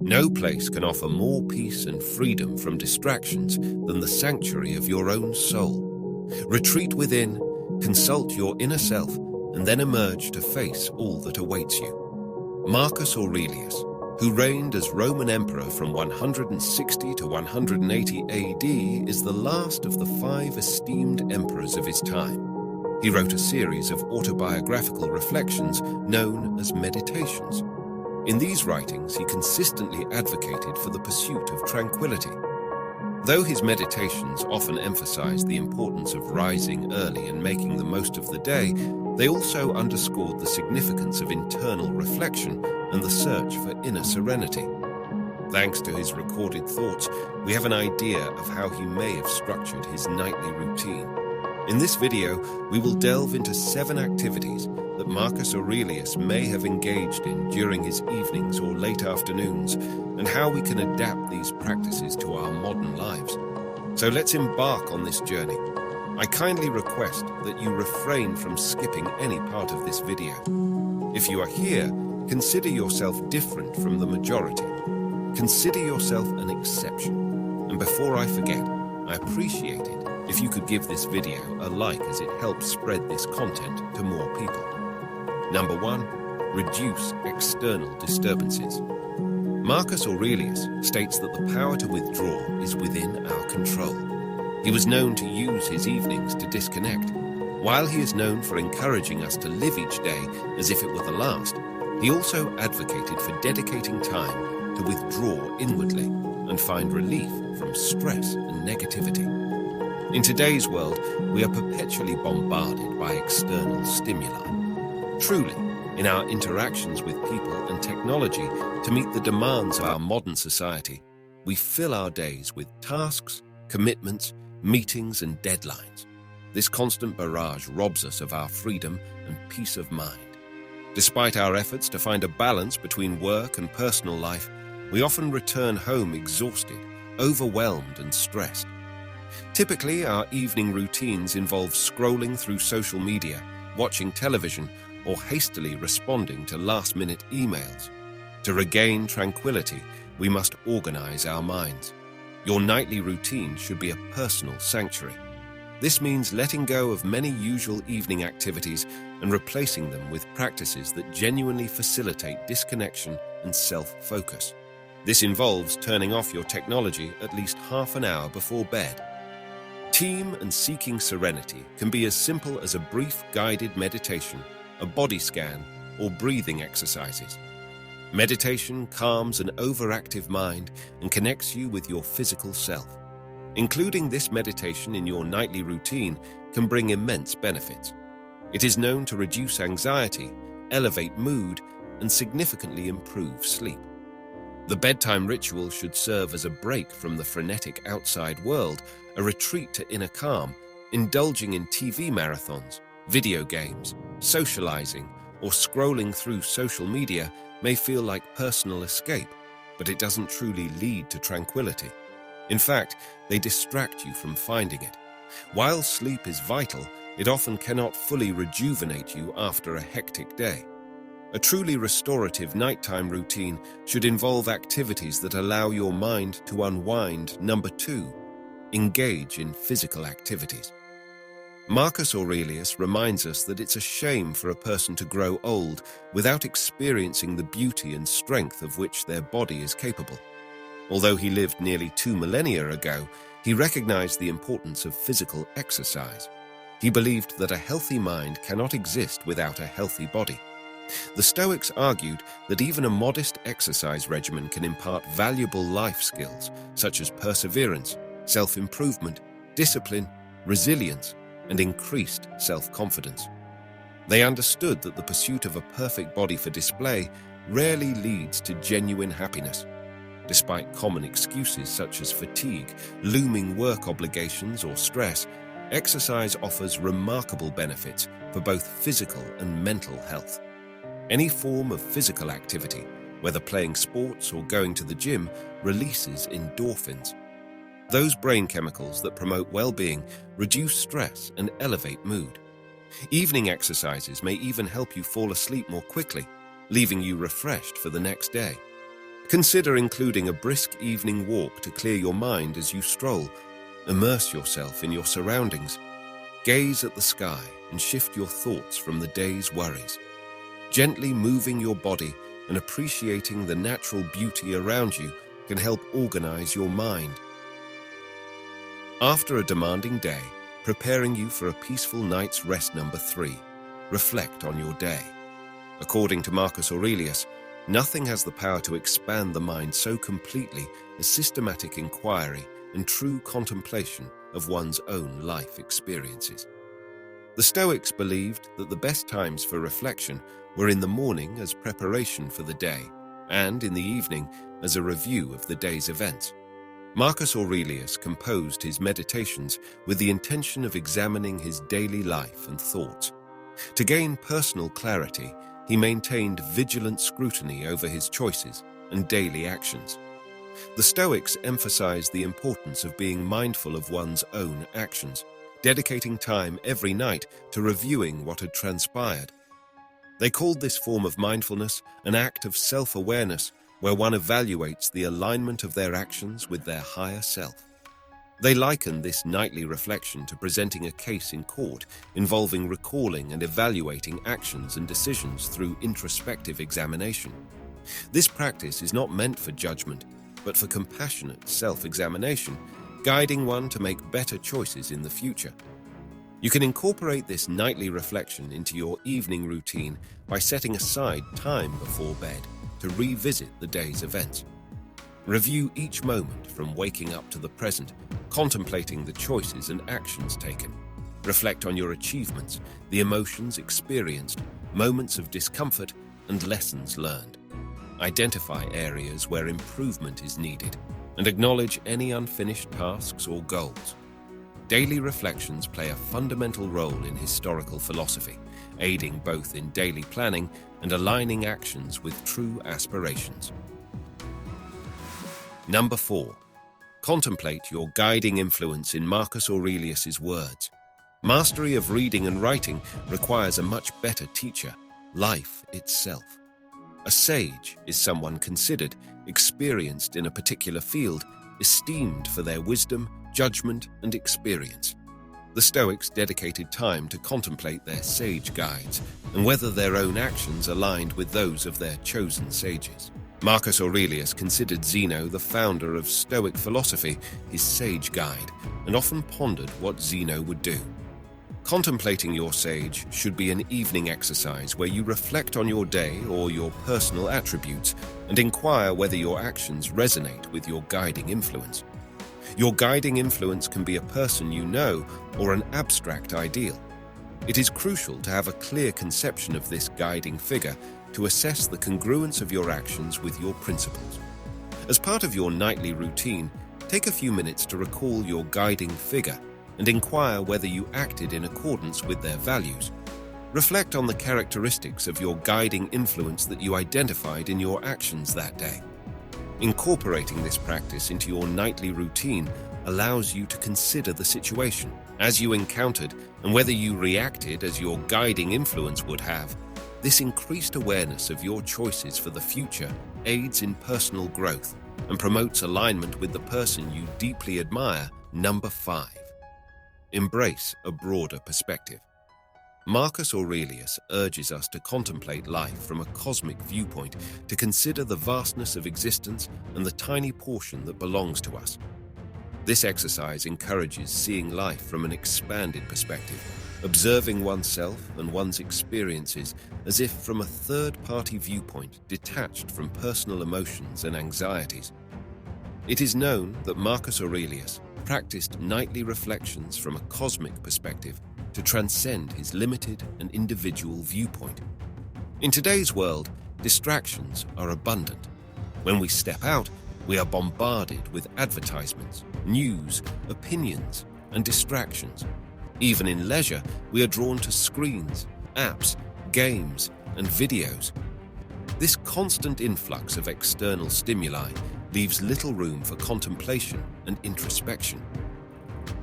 No place can offer more peace and freedom from distractions than the sanctuary of your own soul. Retreat within, consult your inner self, and then emerge to face all that awaits you. Marcus Aurelius, who reigned as Roman emperor from 160 to 180 AD, is the last of the 5 esteemed emperors of his time. He wrote a series of autobiographical reflections known as meditations. In these writings, he consistently advocated for the pursuit of tranquility. Though his meditations often emphasized the importance of rising early and making the most of the day, they also underscored the significance of internal reflection and the search for inner serenity. Thanks to his recorded thoughts, we have an idea of how he may have structured his nightly routine. In this video, we will delve into 7 activities that Marcus Aurelius may have engaged in during his evenings or late afternoons, and how we can adapt these practices to our modern lives. So let's embark on this journey. I kindly request that you refrain from skipping any part of this video. If you are here, consider yourself different from the majority. Consider yourself an exception. And before I forget, I appreciate it if you could give this video a like, as it helps spread this content to more people. Number 1, reduce external disturbances. Marcus Aurelius states that the power to withdraw is within our control. He was known to use his evenings to disconnect. While he is known for encouraging us to live each day as if it were the last, he also advocated for dedicating time to withdraw inwardly and find relief from stress and negativity. In today's world, we are perpetually bombarded by external stimuli. Truly, in our interactions with people and technology to meet the demands of our modern society, we fill our days with tasks, commitments, meetings, and deadlines. This constant barrage robs us of our freedom and peace of mind. Despite our efforts to find a balance between work and personal life, we often return home exhausted, overwhelmed, and stressed. Typically, our evening routines involve scrolling through social media, watching television, or hastily responding to last-minute emails. To regain tranquility, we must organize our minds. Your nightly routine should be a personal sanctuary. This means letting go of many usual evening activities and replacing them with practices that genuinely facilitate disconnection and self-focus. This involves turning off your technology at least half an hour before bed. Team and seeking serenity can be as simple as a brief guided meditation, a body scan, or breathing exercises. Meditation calms an overactive mind and connects you with your physical self. Including this meditation in your nightly routine can bring immense benefits. It is known to reduce anxiety, elevate mood, and significantly improve sleep. The bedtime ritual should serve as a break from the frenetic outside world, a retreat to inner calm. Indulging in TV marathons, video games, socializing, or scrolling through social media may feel like personal escape, but it doesn't truly lead to tranquility. In fact, they distract you from finding it. While sleep is vital, it often cannot fully rejuvenate you after a hectic day. A truly restorative nighttime routine should involve activities that allow your mind to unwind. Number 2, engage in physical activities. Marcus Aurelius reminds us that it's a shame for a person to grow old without experiencing the beauty and strength of which their body is capable. Although he lived nearly 2 millennia ago, he recognized the importance of physical exercise. He believed that a healthy mind cannot exist without a healthy body. The Stoics argued that even a modest exercise regimen can impart valuable life skills such as perseverance, self-improvement, discipline, resilience, and increased self-confidence. They understood that the pursuit of a perfect body for display rarely leads to genuine happiness. Despite common excuses such as fatigue, looming work obligations, or stress, exercise offers remarkable benefits for both physical and mental health. Any form of physical activity, whether playing sports or going to the gym, releases endorphins. Those brain chemicals that promote well-being, reduce stress, and elevate mood. Evening exercises may even help you fall asleep more quickly, leaving you refreshed for the next day. Consider including a brisk evening walk to clear your mind as you stroll. Immerse yourself in your surroundings. Gaze at the sky and shift your thoughts from the day's worries. Gently moving your body and appreciating the natural beauty around you can help organize your mind. After a demanding day, preparing you for a peaceful night's rest. Number 3, reflect on your day. According to Marcus Aurelius, nothing has the power to expand the mind so completely as systematic inquiry and true contemplation of one's own life experiences. The Stoics believed that the best times for reflection were in the morning as preparation for the day, and in the evening as a review of the day's events. Marcus Aurelius composed his meditations with the intention of examining his daily life and thoughts. To gain personal clarity, he maintained vigilant scrutiny over his choices and daily actions. The Stoics emphasized the importance of being mindful of one's own actions, dedicating time every night to reviewing what had transpired. They called this form of mindfulness an act of self-awareness, where one evaluates the alignment of their actions with their higher self. They likened this nightly reflection to presenting a case in court involving recalling and evaluating actions and decisions through introspective examination. This practice is not meant for judgment, but for compassionate self-examination, guiding one to make better choices in the future. You can incorporate this nightly reflection into your evening routine by setting aside time before bed to revisit the day's events. Review each moment from waking up to the present, contemplating the choices and actions taken. Reflect on your achievements, the emotions experienced, moments of discomfort, and lessons learned. Identify areas where improvement is needed, and acknowledge any unfinished tasks or goals. Daily reflections play a fundamental role in historical philosophy, aiding both in daily planning and aligning actions with true aspirations. Number 4. Contemplate your guiding influence in Marcus Aurelius's words. Mastery of reading and writing requires a much better teacher, life itself. A sage is someone considered, experienced in a particular field, esteemed for their wisdom, judgment, and experience. The Stoics dedicated time to contemplate their sage guides and whether their own actions aligned with those of their chosen sages. Marcus Aurelius considered Zeno, the founder of Stoic philosophy, his sage guide, and often pondered what Zeno would do. Contemplating your sage should be an evening exercise where you reflect on your day or your personal attributes and inquire whether your actions resonate with your guiding influence. Your guiding influence can be a person you know or an abstract ideal. It is crucial to have a clear conception of this guiding figure to assess the congruence of your actions with your principles. As part of your nightly routine, take a few minutes to recall your guiding figure and inquire whether you acted in accordance with their values. Reflect on the characteristics of your guiding influence that you identified in your actions that day. Incorporating this practice into your nightly routine allows you to consider the situation as you encountered and whether you reacted as your guiding influence would have. This increased awareness of your choices for the future aids in personal growth and promotes alignment with the person you deeply admire. Number 5. Embrace a broader perspective. Marcus Aurelius urges us to contemplate life from a cosmic viewpoint, to consider the vastness of existence and the tiny portion that belongs to us. This exercise encourages seeing life from an expanded perspective, observing oneself and one's experiences as if from a third-party viewpoint detached from personal emotions and anxieties. It is known that Marcus Aurelius practiced nightly reflections from a cosmic perspective to transcend his limited and individual viewpoint. In today's world, distractions are abundant. When we step out, we are bombarded with advertisements, news, opinions, and distractions. Even in leisure, we are drawn to screens, apps, games, and videos. This constant influx of external stimuli leaves little room for contemplation and introspection.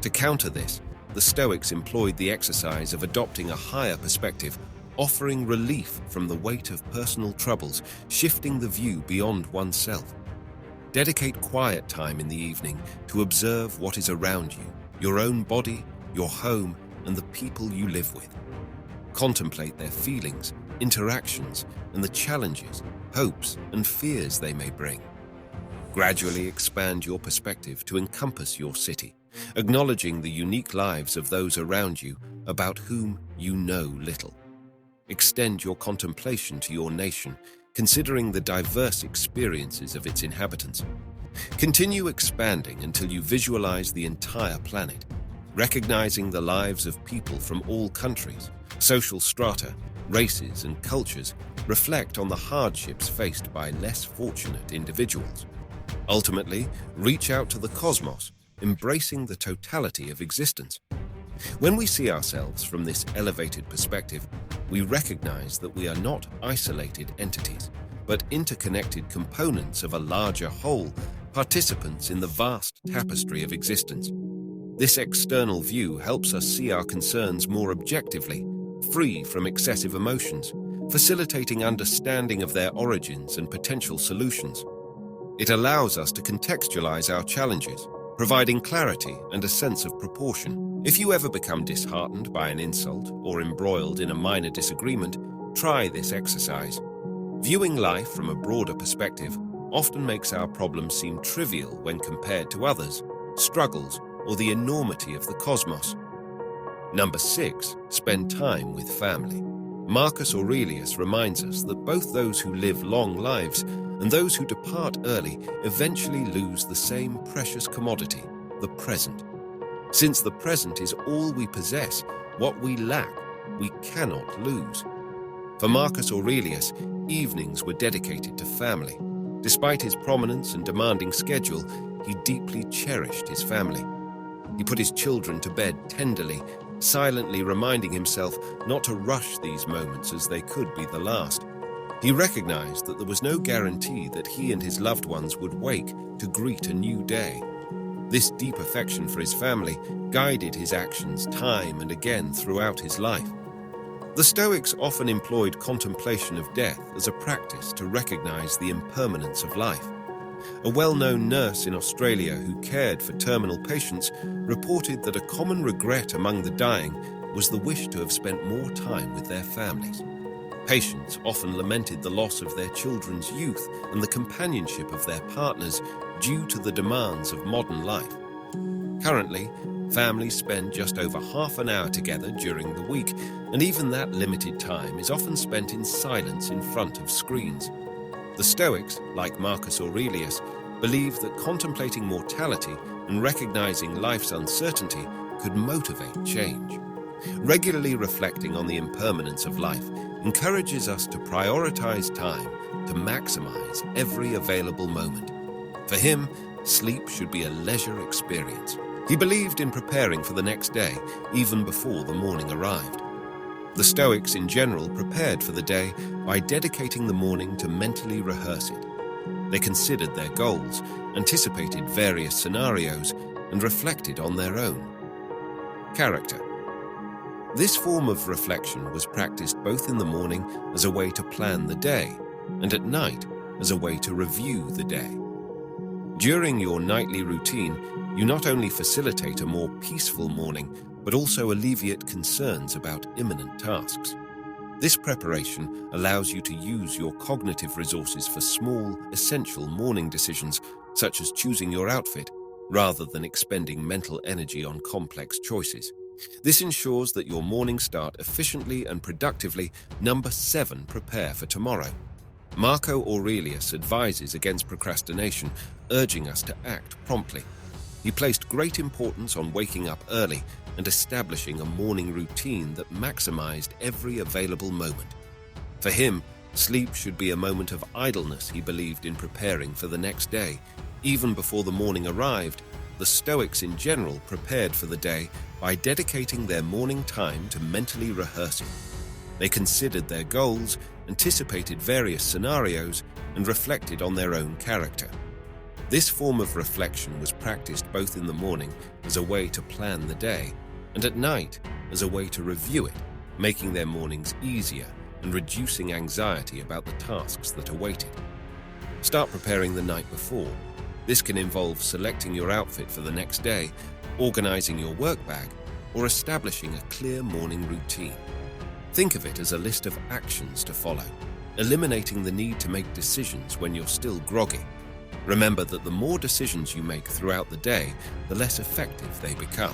To counter this, the Stoics employed the exercise of adopting a higher perspective, offering relief from the weight of personal troubles, shifting the view beyond oneself. Dedicate quiet time in the evening to observe what is around you, your own body, your home, and the people you live with. Contemplate their feelings, interactions, and the challenges, hopes, and fears they may bring. Gradually expand your perspective to encompass your city, acknowledging the unique lives of those around you about whom you know little. Extend your contemplation to your nation, considering the diverse experiences of its inhabitants. Continue expanding until you visualize the entire planet, recognizing the lives of people from all countries, social strata, races, and cultures. Reflect on the hardships faced by less fortunate individuals. Ultimately, reach out to the cosmos, embracing the totality of existence. When we see ourselves from this elevated perspective, we recognize that we are not isolated entities, but interconnected components of a larger whole, participants in the vast tapestry of existence. This external view helps us see our concerns more objectively, free from excessive emotions, facilitating understanding of their origins and potential solutions. It allows us to contextualize our challenges, providing clarity and a sense of proportion. If you ever become disheartened by an insult or embroiled in a minor disagreement, try this exercise. Viewing life from a broader perspective often makes our problems seem trivial when compared to others, struggles, or the enormity of the cosmos. Number 6, spend time with family. Marcus Aurelius reminds us that both those who live long lives and those who depart early eventually lose the same precious commodity, the present. Since the present is all we possess, what we lack, we cannot lose. For Marcus Aurelius, evenings were dedicated to family. Despite his prominence and demanding schedule, he deeply cherished his family. He put his children to bed tenderly, silently reminding himself not to rush these moments as they could be the last. He recognized that there was no guarantee that he and his loved ones would wake to greet a new day. This deep affection for his family guided his actions time and again throughout his life. The Stoics often employed contemplation of death as a practice to recognize the impermanence of life. A well-known nurse in Australia who cared for terminal patients reported that a common regret among the dying was the wish to have spent more time with their families. Patients often lamented the loss of their children's youth and the companionship of their partners due to the demands of modern life. Currently, families spend just over half an hour together during the week, and even that limited time is often spent in silence in front of screens. The Stoics, like Marcus Aurelius, believed that contemplating mortality and recognizing life's uncertainty could motivate change. Regularly reflecting on the impermanence of life encourages us to prioritize time to maximize every available moment. For him, sleep should be a leisure experience. He believed in preparing for the next day even before the morning arrived. The Stoics in general prepared for the day by dedicating the morning to mentally rehearse it. They considered their goals, anticipated various scenarios, and reflected on their own. Character. This form of reflection was practiced both in the morning as a way to plan the day and at night as a way to review the day. During your nightly routine, you not only facilitate a more peaceful morning, but also alleviate concerns about imminent tasks. This preparation allows you to use your cognitive resources for small, essential morning decisions, such as choosing your outfit, rather than expending mental energy on complex choices. This ensures that your mornings start efficiently and productively. Number 7, prepare for tomorrow. Marco Aurelius advises against procrastination, urging us to act promptly. He placed great importance on waking up early and establishing a morning routine that maximized every available moment. For him, sleep should be a moment of idleness. He believed in preparing for the next day. Even before the morning arrived, the Stoics in general prepared for the day by dedicating their morning time to mentally rehearsing. They considered their goals, anticipated various scenarios, and reflected on their own character. This form of reflection was practiced both in the morning as a way to plan the day and at night as a way to review it, making their mornings easier and reducing anxiety about the tasks that awaited. Start preparing the night before. This can involve selecting your outfit for the next day, organizing your work bag, or establishing a clear morning routine. Think of it as a list of actions to follow, eliminating the need to make decisions when you're still groggy. Remember that the more decisions you make throughout the day, the less effective they become.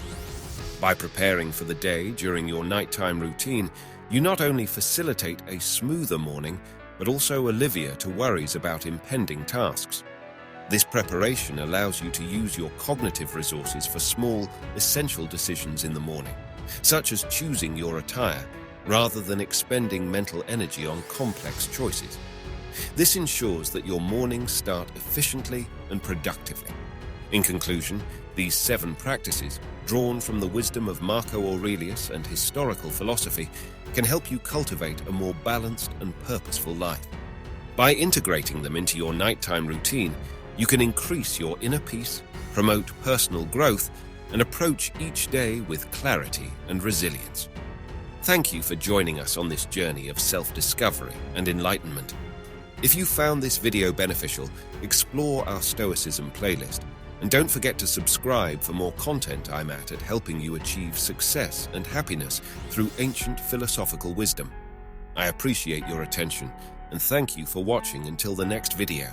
By preparing for the day during your nighttime routine, you not only facilitate a smoother morning, but also alleviate worries about impending tasks. This preparation allows you to use your cognitive resources for small, essential decisions in the morning, such as choosing your attire, rather than expending mental energy on complex choices. This ensures that your mornings start efficiently and productively. In conclusion, these 7 practices, drawn from the wisdom of Marco Aurelius and historical philosophy, can help you cultivate a more balanced and purposeful life. By integrating them into your nighttime routine, you can increase your inner peace, promote personal growth, and approach each day with clarity and resilience. Thank you for joining us on this journey of self-discovery and enlightenment. If you found this video beneficial, explore our Stoicism playlist, and don't forget to subscribe for more content I'm at helping you achieve success and happiness through ancient philosophical wisdom. I appreciate your attention, and thank you for watching until the next video.